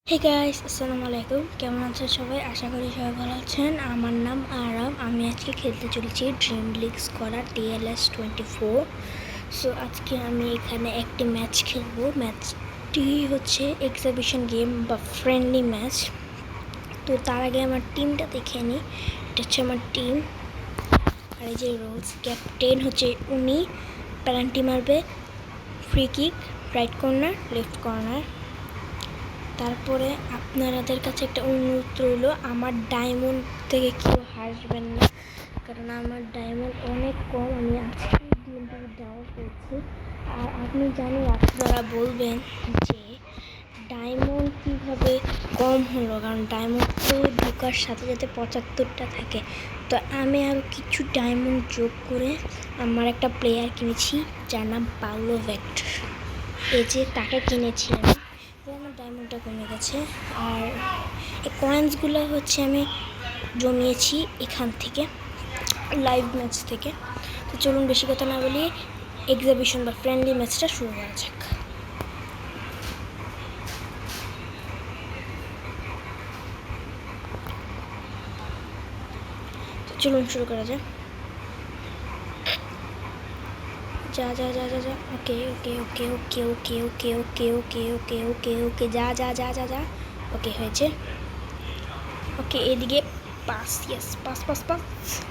Hey guys, আসসালামু আলাইকুম। কেমন আছেন সবাই? আশা করি সবাই ভালো আছেন। আমার নাম আরাম। আমি আজকে খেলতে চলেছি ড্রিম লিগ স্কোয়াডার TLS24। সো আজকে আমি এখানে একটি ম্যাচ খেলবো। ম্যাচটি হচ্ছে এক্সিবিশন গেম বা ফ্রেন্ডলি ম্যাচ। তো তার আগে আমার টিমটা দেখে নিই। এটা হচ্ছে আমার টিম। আর এই যে রোলস, ক্যাপ্টেন হচ্ছে উনি। প্যানাল্টি মারবে, free kick, right corner, left corner. তারপরে আপনাদের কাছে একটা অনুরোধ রইল, আমার ডায়মন্ড থেকে কেউ হাসবেন না, কারণ আমার ডায়মন্ড অনেক কম। আমি আজকে গেম থেকে ডাউন পেয়েছি। আর আপনি জানি আপনারা বলবেন যে ডায়মন্ড কীভাবে কম হলো, কারণ ডায়মন্ড তো ঢোকার সাথে সাথে 75টা থাকে। তো আমি আরও কিছু ডায়মন্ড যোগ করে আমার একটা প্লেয়ার কিনেছি যার নাম পাওলো ভেক্টর। এই যে তাকে কিনেছি আমি। আমার ডায়মন্ডটা কমে গেছে। আর এই কয়েন্সগুলো হচ্ছে আমি জমিয়েছি এখান থেকে, লাইভ ম্যাচ থেকে। তো চলুন বেশি কথা না বলি, এক্সিবিশন বা ফ্রেন্ডলি ম্যাচটা শুরু করা যাক। তো চলুন শুরু করা যাক। যা যা যা যা যা ওকে ওকে ওকে ওকে ওকে ওকে ওকে ওকে ওকে ওকে ওকে যা যা যা যা যা ওকে হয়েছে। ওকে এদিকে pass, yes, pass pass pass,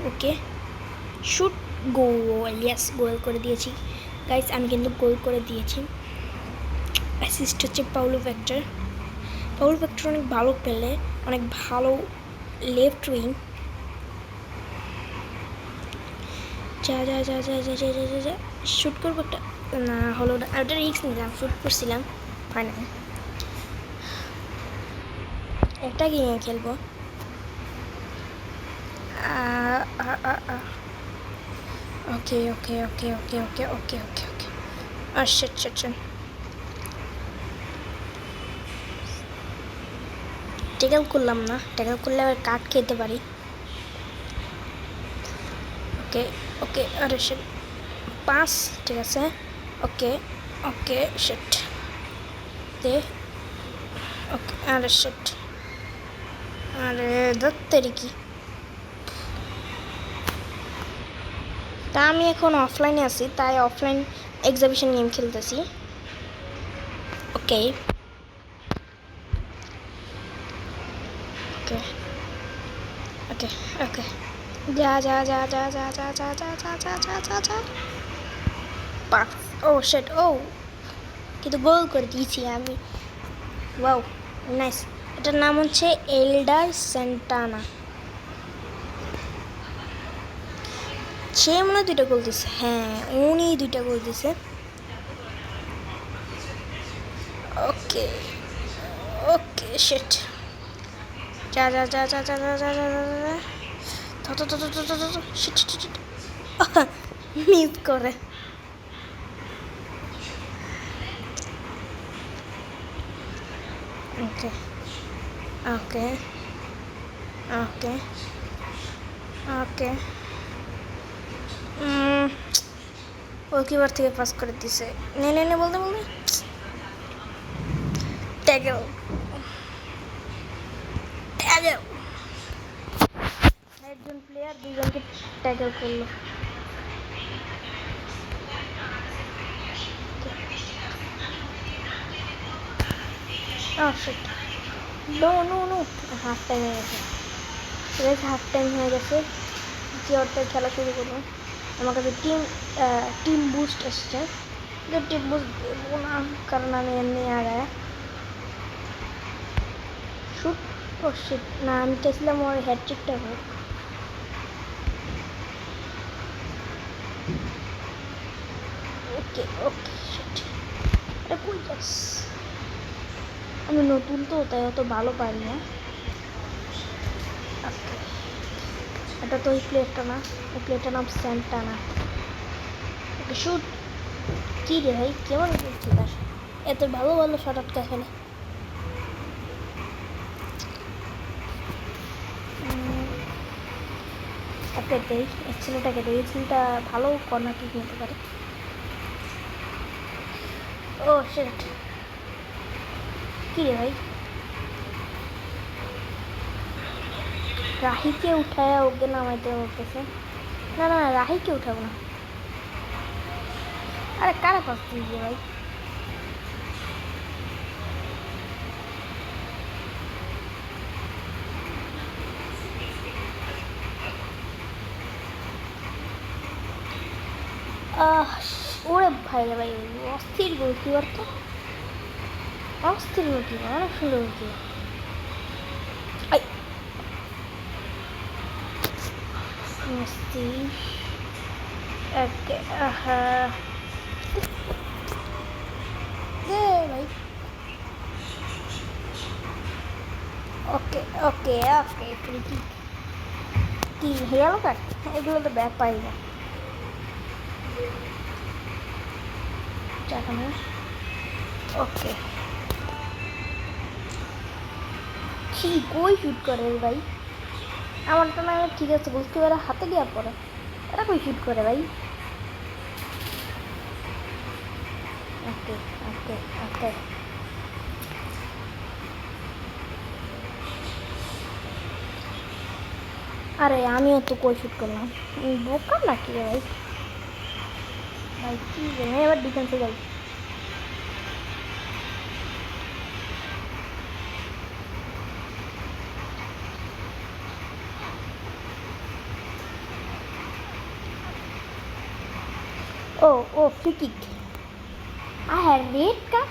okay shoot, goal, yes, goal করে দিয়েছি গাইস। আমি কিন্তু গোল করে দিয়েছি। অ্যাসিস্ট হচ্ছে পাওলো ভেক্টর। পাওলো ভেক্টর অনেক ভালো পেলে, অনেক ভালো লেফট উইং। যা যা যা যা যা যা যা যা যা শ্যুট করবো একটা, না হলো না। ওটা রিক্স নিলাম, শ্যুট করছিলাম, হয় না। একটা গেম খেলবো। ওকে ওকে ওকে ওকে ওকে ওকে ওকে ওকে আচ্ছা আচ্ছা আচ্ছা, ট্যাকল করলাম না, ট্যাকল করলে আবার কাট খেতে পারি। ওকে ওকে, আরে শিট, পাস, ঠিক আছে। ওকে ওকে শিট দে, ওকে, আরে শিট, আরে দত্তেরি কি। তা আমি এখন অফলাইনে আছি, তাই অফলাইন এক্সিবিশন গেম খেলতেছি। ওকে ওকে ওকে ওকে যা যা যা যা যা যা যা যা যা যা যা যা যা পাস, ও শিট, ও কিন্তু গোল করে দিয়েছি আমি। Wow, nice. এটার নাম হচ্ছে এল্ডার সেন্টানা। সে মনে হয় 2টা গোল দিছে, হ্যাঁ উনি 2টা গোল দিছে। ওকে ওকে শিট, যা যা যা যা যা যা যা যা যা শিট শিট শিট, মিস করে। ওকে ওকে ওকে ওকে গোলকিপার থেকে পাস করে দিছে। নে নে নে, বলতে বলতে ট্যাগেল ট্যাগেল, একজন প্লেয়ার দুজনকে ট্যাগেল করলো। Shit, no no no, half time হয়ে গেছে। ঠিক আছে, হাফ টাইম হয়ে গেছে, যে অর্থে খেলা শুরু করবো। আমার কাছে টিম বুস্ট এসছে, কিন্তু টিম বুস্ট দেবো না, কারণ আমি এমনি আগায় শুট। ও শিট, না আমি চাইছিলাম ওর হ্যাটট্রিকটা হোক। ওকে ওকে শিট, এটা কই যাস, আমি নতুন তো তাই অত ভালো পারি না। ওকে, এটা তো ওই প্লেটটা না, ওই প্লেটটার নাম স্যান্টানা। ওকে শুট, কী রে ভাই, কেমন করছি তার এত ভালো ভালো শট আটকা ফেলে। একটা দেই, এক ছেলেটাকে দেই, ছেলেটা ভালো কর্নার কিক নিতে পারে। ও শিট, কী রে ভাই, রাহিকে উঠায় ওকে নামাইতে বলতেছে। না না রাহিকে উঠাবো না। আরে কারা পাস দিয়েছে ভাই? ওরে ভাই রে ভাই, অস্থির গোলকিপার তো, অস্থির গোলকিপার, অনেক সুন্দর গোলকিপার। মেসি ওকে, ভাই ওকে ওকে ওকে, ফ্রি কিক। কি হেয়ালো কাট, এগুলো তো ব্যাট পাই না। ওকে, কি কই শুট করে ভাই? আমারটা না ঠিক আছে, গোলকিপারের হাতে গিয়ে পড়ে, এটা কই শুট করে ভাই? ওকে ওকে ওকে, আরে আমিও তো কই শুট করলাম, বোকা নাকি রে ভাই? ভাই কি জানি, এবার ডিফেন্সে যাই। ও ও, free kick. I had red card.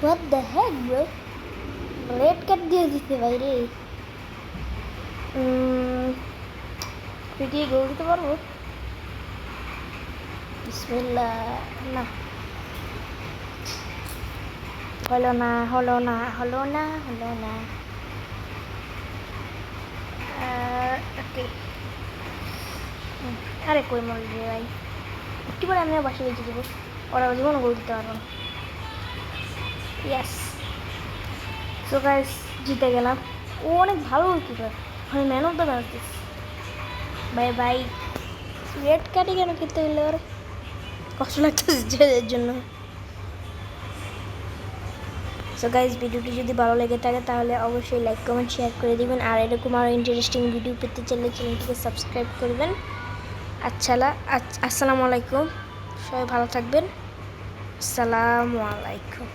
What the heck, bro? Red card দিয়ে দিতে ভাই রে। তুই কি গোল দিতে পারবো? বিসমিল্লাহ। না, হলো না হলো না হলো না হলো না। ওকে, আরে কই মরে রে ভাই, কি বলে আমিও বাসে বেঁচে দেবো, ওরা জীবনও গোল দিতে পারবো না। ইয়াস, সো গাইস জিতে গেলাম। ও অনেক ভালো গোলকিপার, আমি ম্যান অফ দ্য ম্যাচ দিচ্ছি। Bye bye. রেড কার্ডে কেন খেলতে গেলে ওরা কষ্ট লাগতেছে এর জন্য। সো গাইজ ভিডিওটি যদি ভালো লেগে থাকে তাহলে অবশ্যই লাইক কমেন্ট শেয়ার করে দিবেন, আর এরকম আরও ইন্টারেস্টিং ভিডিও পেতে চাইলে চ্যানেলটিকে সাবস্ক্রাইব করবেন। আসসালামু আলাইকুম, সবাই ভালো থাকবেন। আসসালামু আলাইকুম।